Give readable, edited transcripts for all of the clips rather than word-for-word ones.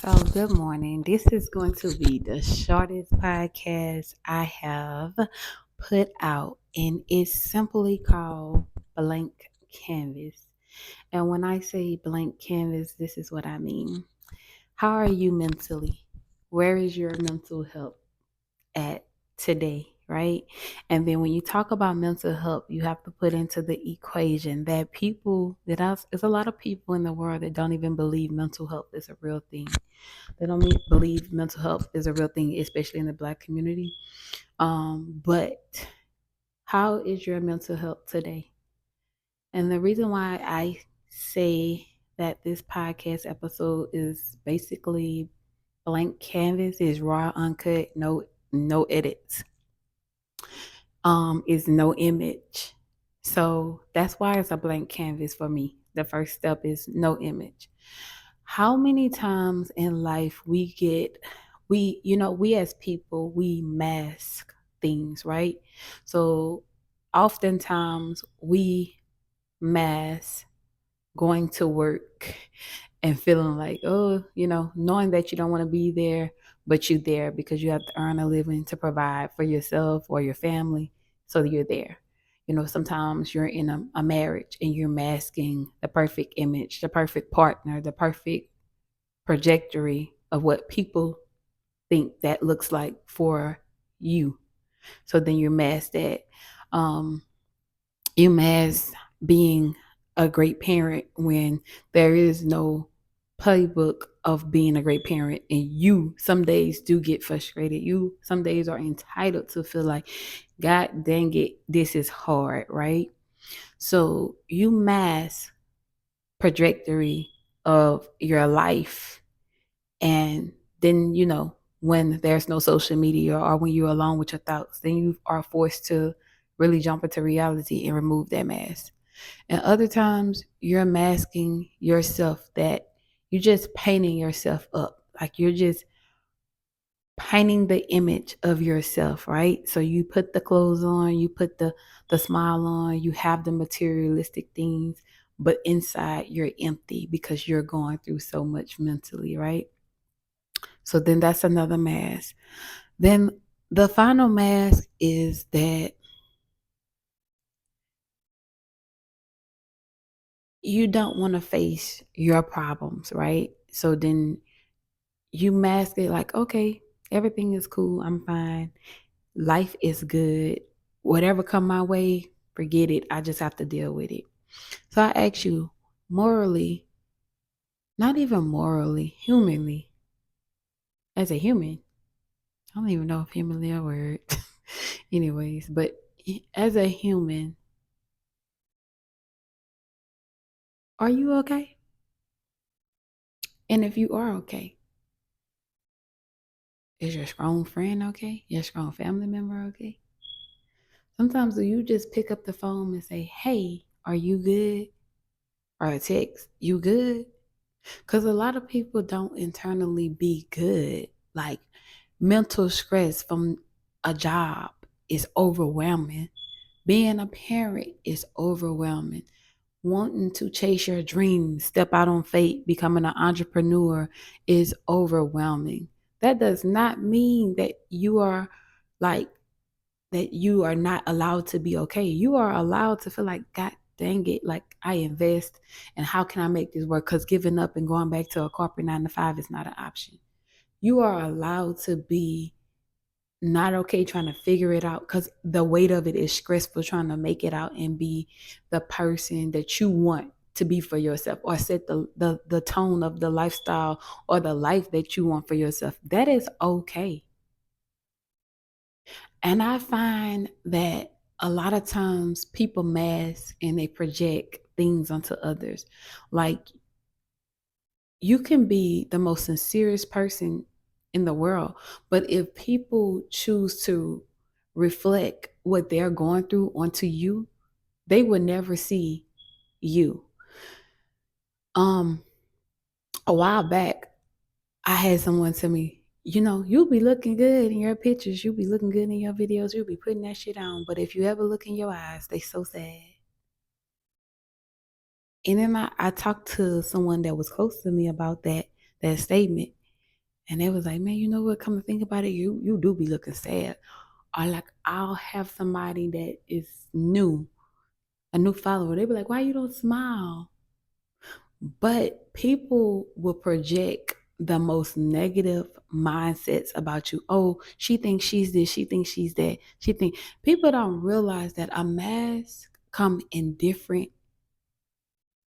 So, good morning. This is going to be the shortest podcast I have put out, and it's simply called Blank Canvas. And when I say blank canvas, this is what I mean. How are you mentally? Where is your mental health at today, right? And then when you talk about mental health, you have to put into the equation that there's a lot of people in the world that don't even believe mental health is a real thing. They don't believe mental health is a real thing, especially in the Black community. But how is your mental health today? And the reason why I say that this podcast episode is basically blank canvas, is raw, uncut, no edits, is no image. So that's why it's a blank canvas for me. The first step is no image. How many times in life we as people, we mask things, right? So oftentimes we mask going to work and feeling like, oh, knowing that you don't want to be there, but you're there because you have to earn a living to provide for yourself or your family. So you're there. Sometimes you're in a marriage and you're masking the perfect image, the perfect partner, the perfect trajectory of what people think that looks like for you. So then you mask that. Um, you mask being a great parent when there is no playbook of being a great parent, and you some days do get frustrated. You some days are entitled to feel like, God dang it, this is hard, right? So you mask trajectory of your life, and then when there's no social media or when you're alone with your thoughts, then you are forced to really jump into reality and remove that mask. And other times you're masking yourself, that you're just painting yourself up. Like you're just painting the image of yourself, right? So you put the clothes on, you put the smile on, you have the materialistic things, but inside you're empty because you're going through so much mentally, right? So then that's another mask. Then the final mask is that you don't want to face your problems, right? So then you mask it like, okay, everything is cool, I'm fine, life is good, whatever come my way, forget it, I just have to deal with it. So I ask you, morally, not even morally, humanly, as a human, I don't even know if humanly a word. Anyways, but as a human, are you okay? And if you are okay, is your strong friend okay? Your strong family member okay? Sometimes do you just pick up the phone and say, hey, are you good? Or a text, you good? Because a lot of people don't internally be good. Like mental stress from a job is overwhelming. Being a parent is overwhelming. Wanting to chase your dreams, step out on faith, becoming an entrepreneur is overwhelming. That does not mean that like you are not allowed to be okay. You are allowed to feel like, God dang it, like I invest and how can I make this work? Because giving up and going back to a corporate 9 to 5 is not an option. You are allowed to be not okay trying to figure it out, because the weight of it is stressful, trying to make it out and be the person that you want to be for yourself, or set the tone of the lifestyle or the life that you want for yourself. That is okay. And I find that a lot of times people mask and they project things onto others. Like you can be the most sincerest person in the world, but if people choose to reflect what they're going through onto you, they will never see you. Um, a while back, I had someone tell me, you'll be looking good in your pictures, you'll be looking good in your videos, you'll be putting that shit on. But if you ever look in your eyes, they so sad. And then I talked to someone that was close to me about that statement. And they was like, man, you know what? Come to think about it, you do be looking sad. Or like I'll have somebody that is new, a new follower. They be like, why you don't smile? But people will project the most negative mindsets about you. Oh, she thinks she's this, she thinks she's that. She think people don't realize that a mask come in different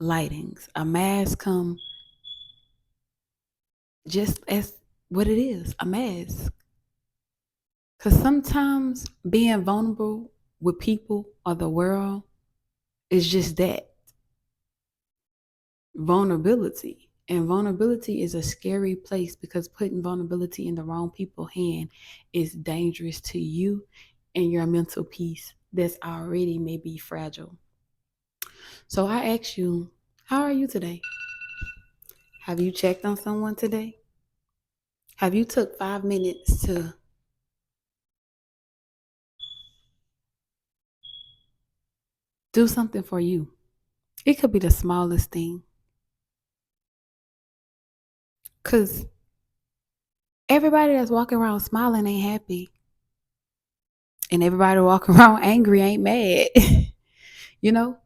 lightings. A mask come just as what it is, a mask. Cause sometimes being vulnerable with people or the world is just that, vulnerability. And vulnerability is a scary place because putting vulnerability in the wrong people's hand is dangerous to you and your mental peace that's already maybe fragile. So I ask you, how are you today? Have you checked on someone today? Have you took 5 minutes to do something for you? It could be the smallest thing. Cause everybody that's walking around smiling ain't happy. And everybody walking around angry ain't mad. You know?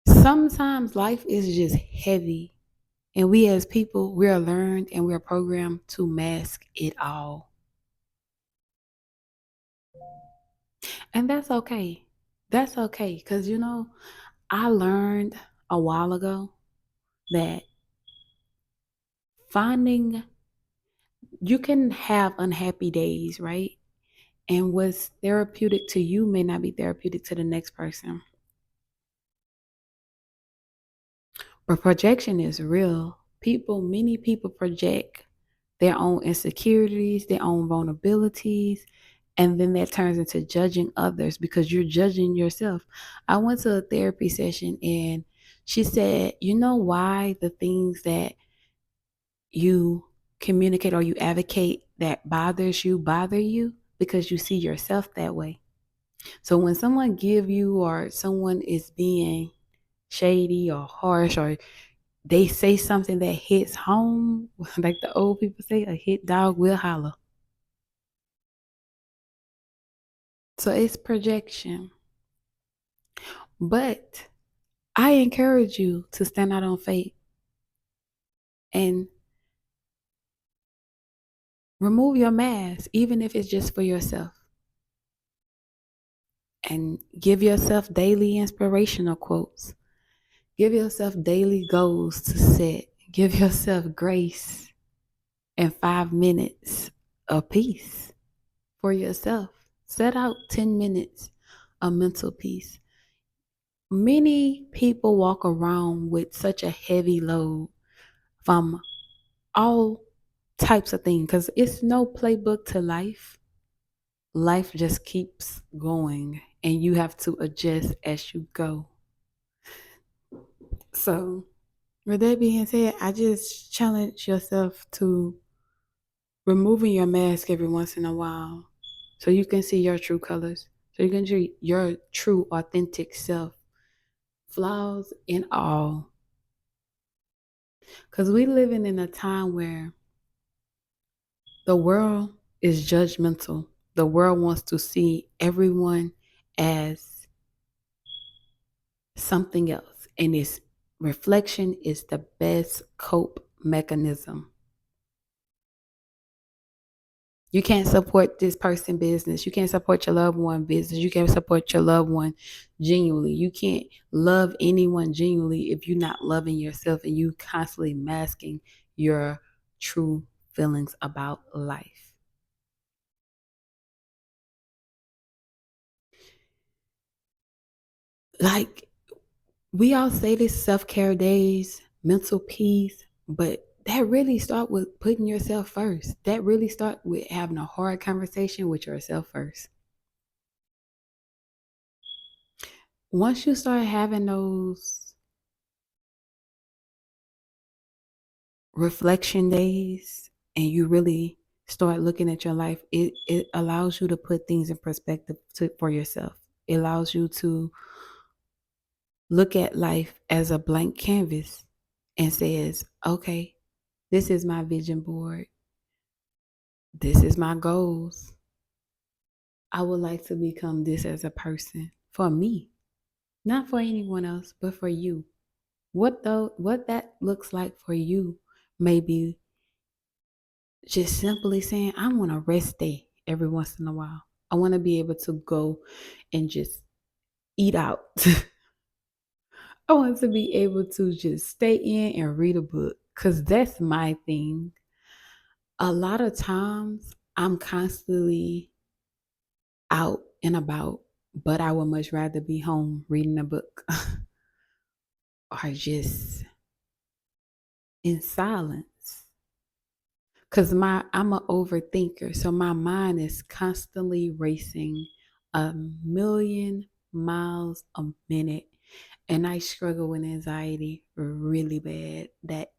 Sometimes life is just heavy. And we as people, we are learned and we are programmed to mask it all. And that's okay. That's okay. Because, I learned a while ago that finding, you can have unhappy days, right? And what's therapeutic to you may not be therapeutic to the next person. But projection is real. Many people project their own insecurities, their own vulnerabilities, and then that turns into judging others because you're judging yourself. I went to a therapy session and she said, you know why the things that you communicate or you advocate that bothers you bother you? Because you see yourself that way. So when someone give you or someone is being shady or harsh or they say something that hits home, like the old people say, a hit dog will holler. So it's projection. But I encourage you to stand out on faith and remove your mask, even if it's just for yourself. And give yourself daily inspirational quotes. Give yourself daily goals to set. Give yourself grace and 5 minutes of peace for yourself. Set out 10 minutes of mental peace. Many people walk around with such a heavy load from all types of things because it's no playbook to life. Life just keeps going and you have to adjust as you go. So, with that being said, I just challenge yourself to removing your mask every once in a while so you can see your true colors, so you can see your true, authentic self, flaws and all. Because we living in a time where the world is judgmental. The world wants to see everyone as something else. And its reflection is the best cope mechanism. You can't support this person business. You can't support your loved one business. You can't support your loved one genuinely. You can't love anyone genuinely if you're not loving yourself and you constantly masking your true feelings about life. Like we all say this self-care days, mental peace, but that really start with putting yourself first. That really start with having a hard conversation with yourself first. Once you start having those reflection days and you really start looking at your life, it allows you to put things in perspective for yourself. It allows you to look at life as a blank canvas and says, okay, this is my vision board. This is my goals. I would like to become this as a person for me, not for anyone else, but for you. What that looks like for you may be just simply saying, I want a rest day every once in a while. I want to be able to go and just eat out. I want to be able to just stay in and read a book because that's my thing. A lot of times I'm constantly out and about, but I would much rather be home reading a book or just in silence. Cause I'm an overthinker, so my mind is constantly racing 1,000,000 miles a minute, and I struggle with anxiety really bad. That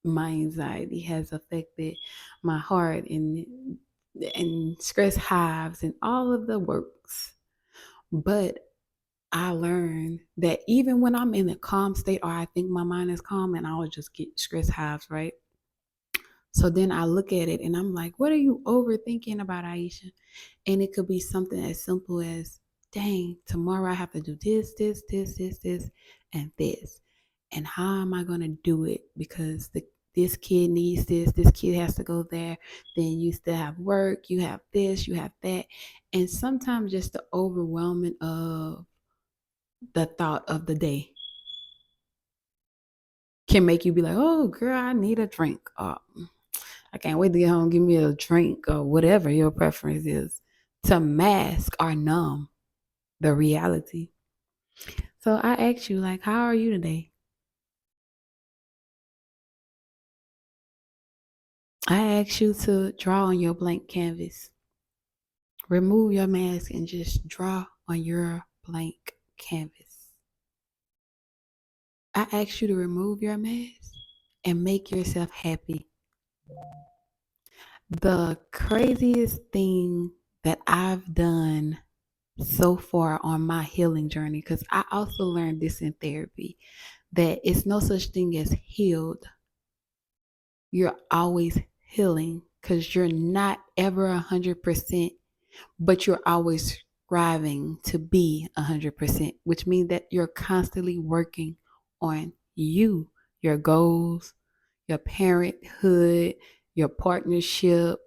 my anxiety has affected my heart and stress hives and all of the works. But I learned that even when I'm in a calm state or I think my mind is calm and I'll just get stress hives, right? So then I look at it and I'm like, what are you overthinking about, Aisha? And it could be something as simple as, dang, tomorrow I have to do this, and this. And how am I going to do it? Because this kid needs this kid has to go there. Then you still have work, you have this, you have that. And sometimes just the overwhelming of the thought of the day can make you be like, oh, girl, I need a drink. I can't wait to get home, give me a drink or whatever your preference is to mask or numb the reality. So I ask you, like, how are you today? I ask you to draw on your blank canvas. Remove your mask and just draw on your blank canvas. I ask you to remove your mask and make yourself happy. The craziest thing that I've done so far on my healing journey, because I also learned this in therapy, that it's no such thing as healed. You're always healing because you're not ever 100%, but you're always striving to be 100%, which means that you're constantly working on you, your goals, your parenthood, your partnership,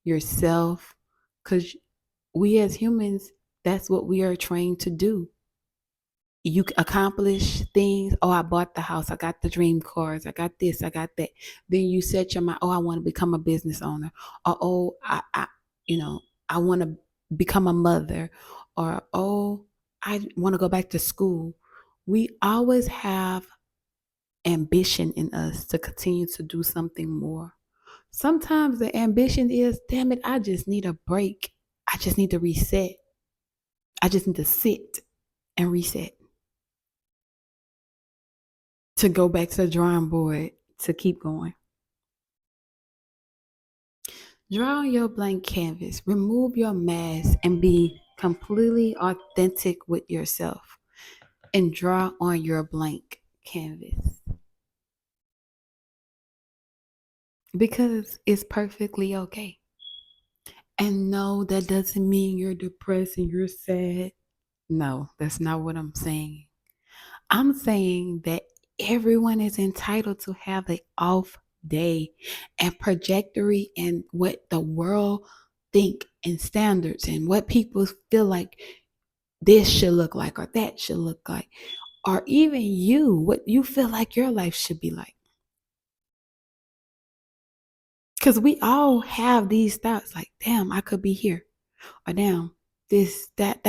yourself, because we as humans, that's what we are trained to do. You accomplish things. Oh, I bought the house. I got the dream cars. I got this. I got that. Then you set your mind. Oh, I want to become a business owner. Or oh, you know, I want to become a mother. Or oh, I want to go back to school. We always have ambition in us to continue to do something more. Sometimes the ambition is, damn it, I just need a break. I just need to reset. I just need to sit and reset, to go back to the drawing board, to keep going. Draw on your blank canvas, remove your mask, and be completely authentic with yourself. And draw on your blank canvas because it's perfectly okay. And no, that doesn't mean you're depressed and you're sad. No, that's not what I'm saying. I'm saying that everyone is entitled to have an off day, and trajectory and what the world think and standards and what people feel like this should look like or that should look like, or even you, what you feel like your life should be like. Because we all have these thoughts like, damn, I could be here, or damn, this, that.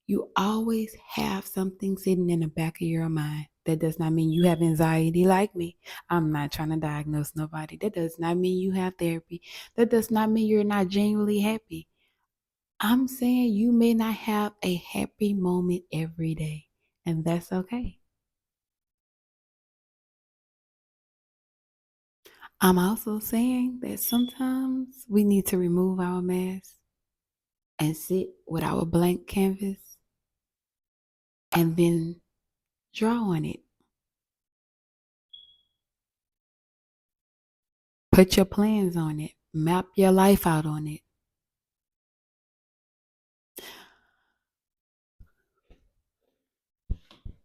You always have something sitting in the back of your mind. That does not mean you have anxiety like me. I'm not trying to diagnose nobody. That does not mean you have therapy. That does not mean you're not genuinely happy. I'm saying you may not have a happy moment every day, and that's okay. I'm also saying that sometimes we need to remove our mask and sit with our blank canvas and then draw on it. Put your plans on it. Map your life out on it.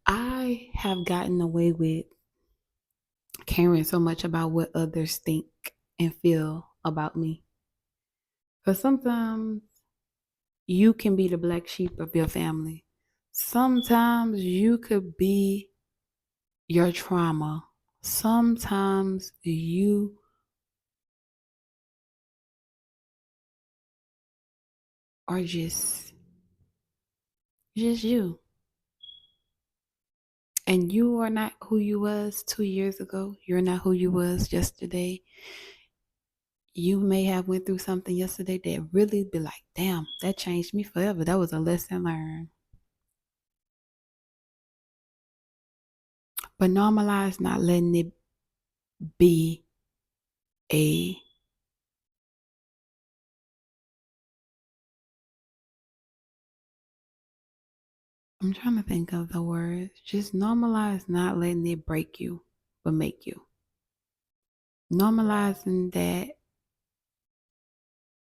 I have gotten away with caring so much about what others think and feel about me. Because sometimes you can be the black sheep of your family. Sometimes you could be your trauma. Sometimes you are just you. And you are not who you was 2 years ago. You're not who you was yesterday. You may have went through something yesterday that really be like, damn, that changed me forever. That was a lesson learned. But normalize not letting it be a I'm trying to think of the words. Just normalize not letting it break you, but make you. Normalizing that,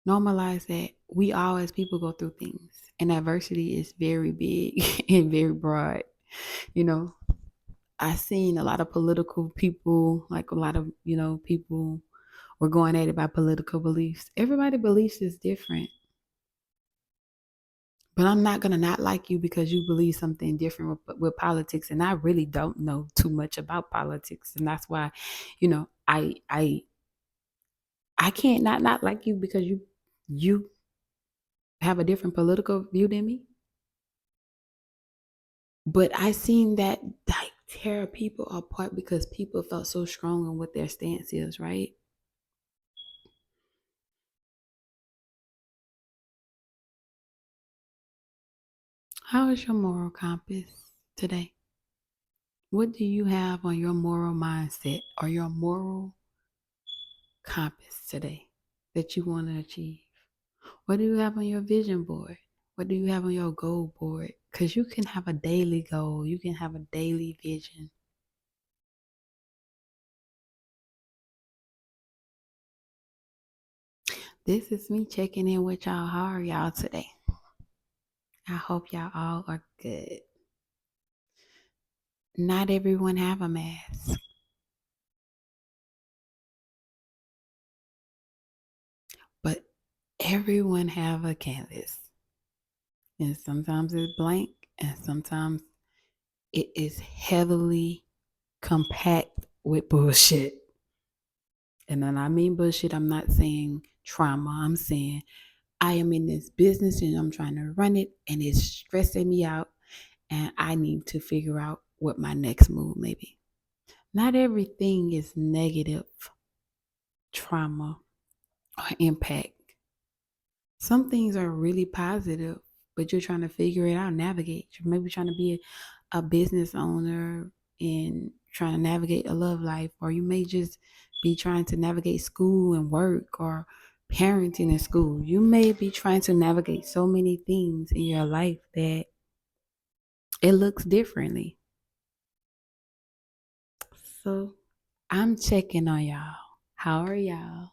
normalize that we all as people go through things. And adversity is very big and very broad. You know, I've seen a lot of political people, like a lot of, people were going at it by political beliefs. Everybody beliefs is different. But I'm not gonna not like you because you believe something different with politics, and I really don't know too much about politics, and that's why, I can't not like you because you have a different political view than me. But I seen that like tear people apart because people felt so strong on what their stance is, right? How is your moral compass today? What do you have on your moral mindset or your moral compass today that you want to achieve? What do you have on your vision board? What do you have on your goal board? Because you can have a daily goal, you can have a daily vision. This is me checking in with y'all. How are y'all today? I hope y'all all are good. Not everyone have a mask, but everyone have a canvas. And sometimes it's blank and sometimes it is heavily compact with bullshit. And then I mean bullshit, I'm not saying trauma. I'm saying I am in this business and I'm trying to run it and it's stressing me out and I need to figure out what my next move may be. Not everything is negative trauma or impact. Some things are really positive, but you're trying to figure it out, navigate. You're maybe trying to be a business owner and trying to navigate a love life, or you may just be trying to navigate school and work or parenting in school. You may be trying to navigate so many things in your life that it looks differently. So I'm checking on y'all. How are y'all?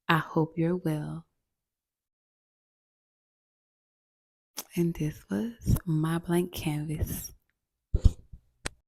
I hope you're well. And this was my blank canvas.